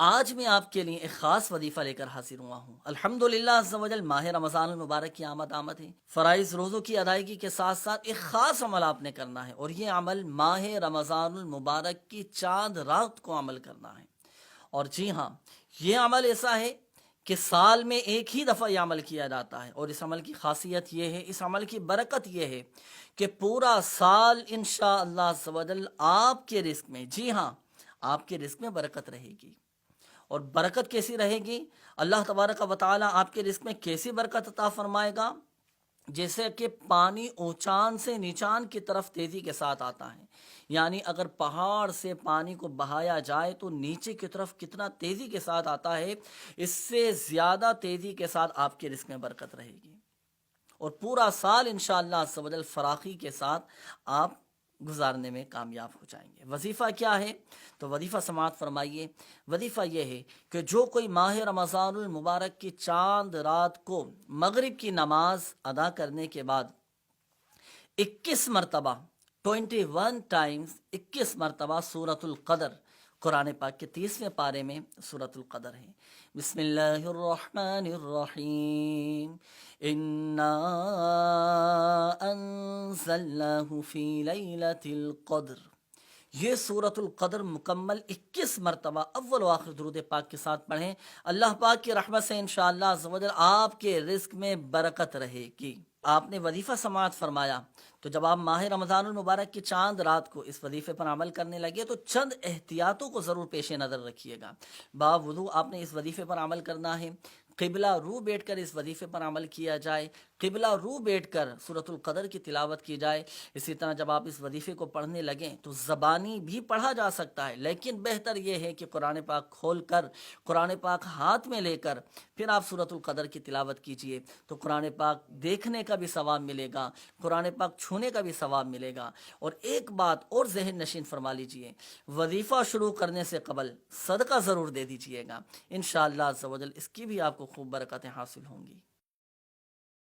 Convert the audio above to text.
آج میں آپ کے لیے ایک خاص وظیفہ لے کر حاضر ہوا ہوں۔ الحمدللہ عز و جل ماہ رمضان المبارک کی آمد ہے۔ فرائض روزوں کی ادائیگی کے ساتھ ساتھ ایک خاص عمل آپ نے کرنا ہے، اور یہ عمل ماہ رمضان المبارک کی چاند رات کو عمل کرنا ہے۔ اور جی ہاں، یہ عمل ایسا ہے کہ سال میں ایک ہی دفعہ یہ عمل کیا جاتا ہے، اور اس عمل کی خاصیت یہ ہے، اس عمل کی برکت یہ ہے کہ پورا سال انشاءاللہ عز و جل آپ کے رزق میں، جی ہاں، آپ کے رزق میں برکت رہے گی۔ اور برکت کیسی رہے گی؟ اللہ تبارک و تعالیٰ آپ کے رزق میں کیسی برکت عطا فرمائے گا؟ جیسے کہ پانی اونچان سے نیچان کی طرف تیزی کے ساتھ آتا ہے، یعنی اگر پہاڑ سے پانی کو بہایا جائے تو نیچے کی طرف کتنا تیزی کے ساتھ آتا ہے، اس سے زیادہ تیزی کے ساتھ آپ کے رزق میں برکت رہے گی، اور پورا سال انشاءاللہ عز و جل فراخی کے ساتھ آپ گزارنے میں کامیاب ہو جائیں گے۔ وظیفہ کیا ہے؟ تو وظیفہ سماعت فرمائیے۔ وظیفہ یہ ہے کہ جو کوئی ماہ رمضان المبارک کی چاند رات کو مغرب کی نماز ادا کرنے کے بعد 21 مرتبہ 21 ٹائمز 21 مرتبہ سورۃ القدر، قرآن پاک کے 30ویں پارے میں سورۃ القدر ہے۔ بسم اللہ الرحمن الرحیم، انا انزلناہ فی لیلۃ القدر، یہ سورۃ القدر مکمل 21 مرتبہ اول و آخر درود پاک کے ساتھ پڑھیں۔ اللہ پاک کی رحمت سے انشاءاللہ عز و جل آپ کے رزق میں برکت رہے گی۔ آپ نے وظیفہ سماعت فرمایا، تو جب آپ ماہ رمضان المبارک کی چاند رات کو اس وظیفے پر عمل کرنے لگے تو چند احتیاطوں کو ضرور پیش نظر رکھیے گا۔ باوضو آپ نے اس وظیفے پر عمل کرنا ہے، قبلہ رو بیٹھ کر اس وظیفے پر عمل کیا جائے، قبلہ رو بیٹھ کر سورۃ القدر کی تلاوت کی جائے۔ اسی طرح جب آپ اس وظیفے کو پڑھنے لگیں تو زبانی بھی پڑھا جا سکتا ہے، لیکن بہتر یہ ہے کہ قرآن پاک کھول کر، قرآن پاک ہاتھ میں لے کر پھر آپ سورۃ القدر کی تلاوت کیجئے، تو قرآن پاک دیکھنے کا بھی ثواب ملے گا، قرآن پاک چھونے کا بھی ثواب ملے گا۔ اور ایک بات اور ذہن نشین فرما لیجئے، وظیفہ شروع کرنے سے قبل صدقہ ضرور دے دیجئے گا، انشاءاللہ عز و جل اس کی بھی آپ کو خوب برکتیں حاصل ہوں گی۔